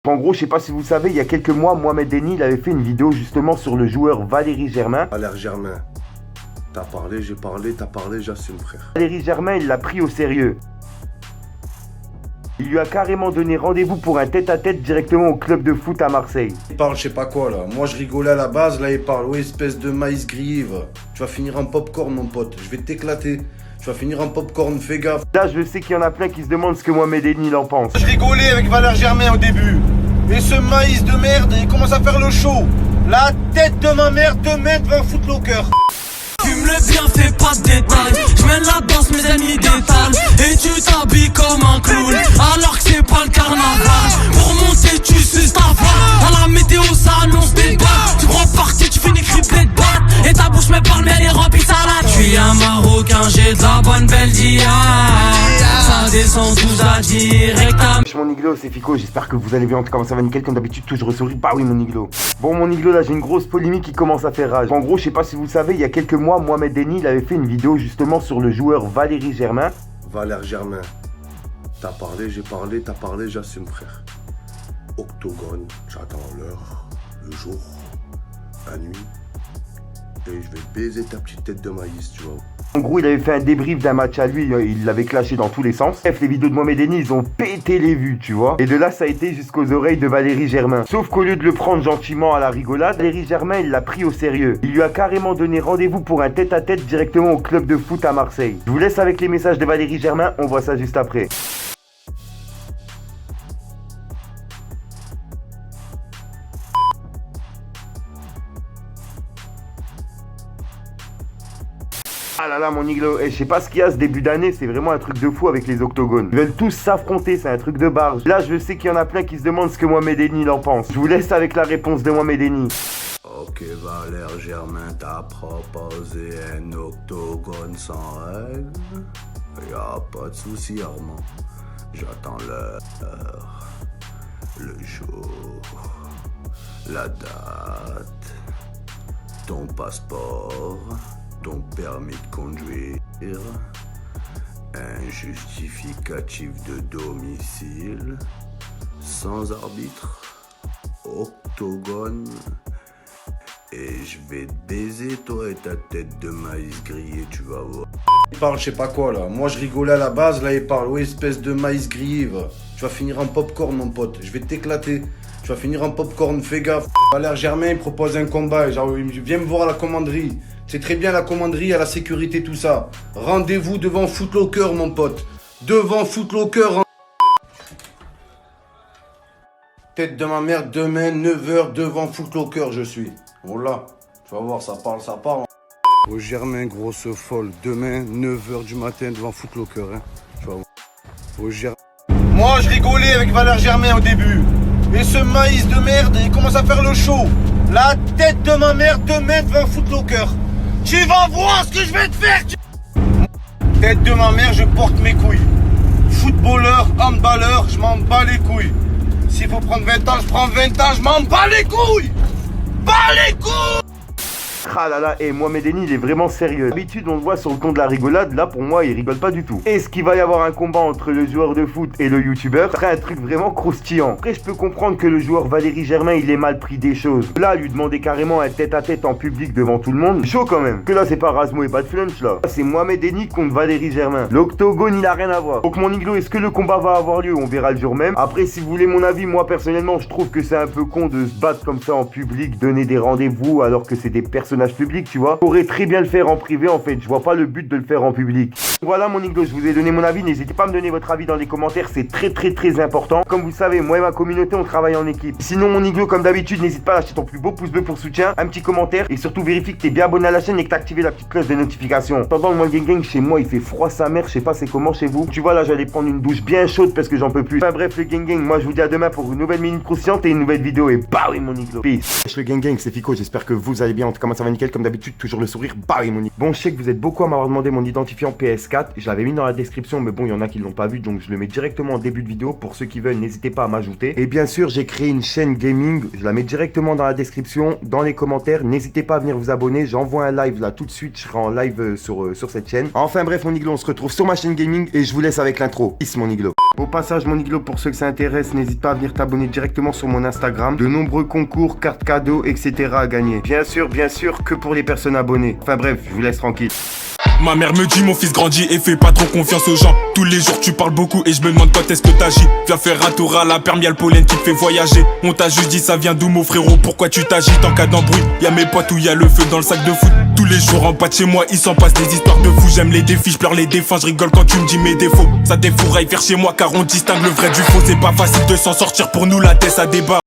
En gros, je sais pas si vous savez, il y a quelques mois, Mohamed Eni, il avait fait une vidéo justement sur le joueur Valéry Germain. Valéry Germain, t'as parlé, j'ai parlé, t'as parlé, j'assume, frère. Valéry Germain, il l'a pris au sérieux. Il lui a carrément donné rendez-vous pour un tête-à-tête directement au club de foot à Marseille. Il parle je sais pas quoi là, moi je rigolais à la base, là il parle, ouais espèce de maïs grillé, va. Tu vas finir en popcorn mon pote, je vais t'éclater. Tu vas finir en popcorn, fais gaffe. Là, je sais qu'il y en a plein qui se demandent ce que Mohamed Eni il en pense. Je rigolais avec Valéry Germain au début. Et ce maïs de merde, il commence à faire le show. La tête de ma mère, demain devant Footlocker. Fume le bien, fais pas de détails. Je mène la danse, mes ennemis détalent. Et tu t'habilles comme un clown, alors que c'est pas le carnaval. Pour monter, tu suces ta femme. À la météo, ça annonce des balles. Tu prends parti, tu finis criblé de balles. Et ta bouche me parle, mais elle est remplie de salade. Je suis un Marocain, j'ai de la bonne belle dia. Ça descend tout ça direct à... Mon Iglo, c'est Fico, j'espère que vous allez bien. En tout cas, ça va nickel comme d'habitude, toujours sourire. Bah oui, mon Iglo. Bon, mon Iglo, là, j'ai une grosse polémique qui commence à faire rage. En gros, je sais pas si vous savez, il y a quelques mois, Mohamed Eni, il avait fait une vidéo justement sur le joueur Valéry Germain. Valéry Germain, t'as parlé, j'ai parlé, t'as parlé, j'assume, frère. Octogone, j'attends l'heure, le jour, la nuit. Et je vais baiser ta petite tête de maïs, tu vois. En gros, il avait fait un débrief d'un match à lui, il l'avait clashé dans tous les sens. Bref, les vidéos de Mohamed Eni, ils ont pété les vues, tu vois. Et de là, ça a été jusqu'aux oreilles de Valéry Germain. Sauf qu'au lieu de le prendre gentiment à la rigolade, Valéry Germain, il l'a pris au sérieux. Il lui a carrément donné rendez-vous pour un tête-à-tête directement au club de foot à Marseille. Je vous laisse avec les messages de Valéry Germain, on voit ça juste après. Ah là là mon Iglo, je sais pas ce qu'il y a ce début d'année, c'est vraiment un truc de fou avec les octogones. Ils veulent tous s'affronter, c'est un truc de barge. Là je sais qu'il y en a plein qui se demandent ce que Mohamed Eni il en pense. Je vous laisse avec la réponse de Mohamed Eni. Ok Valéry Germain, t'as proposé un octogone sans règle. Y'a pas de souci Armand, j'attends l'heure, le jour, la date, ton passeport, ton permis de conduire, un justificatif de domicile, sans arbitre, octogone, et je vais te baiser toi et ta tête de maïs grillé, tu vas voir. Il parle je sais pas quoi là, moi je rigolais à la base, là il parle, ouais espèce de maïs grillé, va. Tu vas finir en popcorn mon pote, je vais t'éclater. Tu vas finir en popcorn, fais gaffe. Valéry Germain il propose un combat, genre viens me voir à la commanderie. C'est très bien la commanderie, à la sécurité, tout ça. Rendez-vous devant Footlocker, mon pote. Devant Footlocker. Tête de ma mère, demain, 9h, devant Footlocker, je suis. Voilà. Tu vas voir, ça parle. Au Germain, grosse folle. Demain, 9h du matin, devant Footlocker. Hein. Tu vas voir. Au Germain. Moi, je rigolais avec Valéry Germain au début. Et ce maïs de merde, il commence à faire le show. La tête de ma mère, demain, devant Footlocker. Tu vas voir ce que je vais te faire. Tête de ma mère, je porte mes couilles. Footballeur, handballeur, je m'en bats les couilles. S'il faut prendre 20 ans, je prends 20 ans, je m'en bats les couilles. Bats les couilles. Ah là là, et Mohamed Eni il est vraiment sérieux. D'habitude on le voit sur le ton de la rigolade, là pour moi il rigole pas du tout. Est-ce qu'il va y avoir un combat entre le joueur de foot et le youtubeur? Ce serait un truc vraiment croustillant. Après je peux comprendre que le joueur Valéry Germain il ait mal pris des choses. Là lui demander carrément un tête-à-tête en public devant tout le monde, chaud quand même. Que là c'est pas Razmo et Bad Flunch là. C'est Mohamed Eni contre Valéry Germain. L'octogone il a rien à voir. Donc mon Iglo, est-ce que le combat va avoir lieu? On verra le jour même. Après si vous voulez mon avis, moi personnellement je trouve que c'est un peu con de se battre comme ça en public, donner des rendez-vous alors que c'est des personnages publics, tu vois. Pourrait très bien le faire en privé en fait, je vois pas le but de le faire en public. Voilà mon Iglo, je vous ai donné mon avis, n'hésitez pas à me donner votre avis dans les commentaires, c'est très important. Comme vous le savez, moi et ma communauté on travaille en équipe. Sinon mon Iglo, comme d'habitude, n'hésite pas à lâcher ton plus beau pouce bleu pour soutien, un petit commentaire et surtout vérifie que t'es bien abonné à la chaîne et que t'as activé la petite cloche de notification. Pendant le gang chez moi il fait froid sa mère, je sais pas c'est comment chez vous. Tu vois là j'allais prendre une douche bien chaude parce que j'en peux plus. Enfin bref le gang, moi je vous dis à demain pour une nouvelle minute croustillante et une nouvelle vidéo et bah oui mon Iglo. Peace. Le gang, c'est Fico, j'espère que vous allez bien, en tout cas moi ça va nickel comme d'habitude, toujours le sourire, bah oui mon Iglo. Bon je sais que vous êtes beaucoup à m'avoir demandé mon identifiant PS4, je l'avais mis dans la description mais bon il y en a qui l'ont pas vu donc je le mets directement en début de vidéo. Pour ceux qui veulent n'hésitez pas à m'ajouter. Et bien sûr j'ai créé une chaîne gaming, je la mets directement dans la description, dans les commentaires, n'hésitez pas à venir vous abonner, j'envoie un live là tout de suite, je serai en live sur cette chaîne. Enfin bref mon Iglo, on se retrouve sur ma chaîne gaming et je vous laisse avec l'intro. Peace mon Iglo. Au passage, mon iglo, pour ceux que ça intéresse, n'hésite pas à venir t'abonner directement sur mon Instagram. De nombreux concours, cartes cadeaux, etc. à gagner. Bien sûr, que pour les personnes abonnées. Enfin bref, je vous laisse tranquille. Ma mère me dit mon fils grandit et fais pas trop confiance aux gens. Tous les jours tu parles beaucoup et je me demande quand est-ce que t'agis. Viens faire un tour à la perme, y'a le pollen qui te fait voyager. On t'a juste dit ça vient d'où mon frérot, pourquoi tu t'agites en cas d'embrouille. Y'a mes potes où y'a le feu dans le sac de foot. Tous les jours en bas de chez moi il s'en passe des histoires de fous. J'aime les défis, je pleure les défunts, je rigole quand tu me dis mes défauts. Ça défouraille vers chez moi car on distingue le vrai du faux. C'est pas facile de s'en sortir pour nous, la tête ça débat.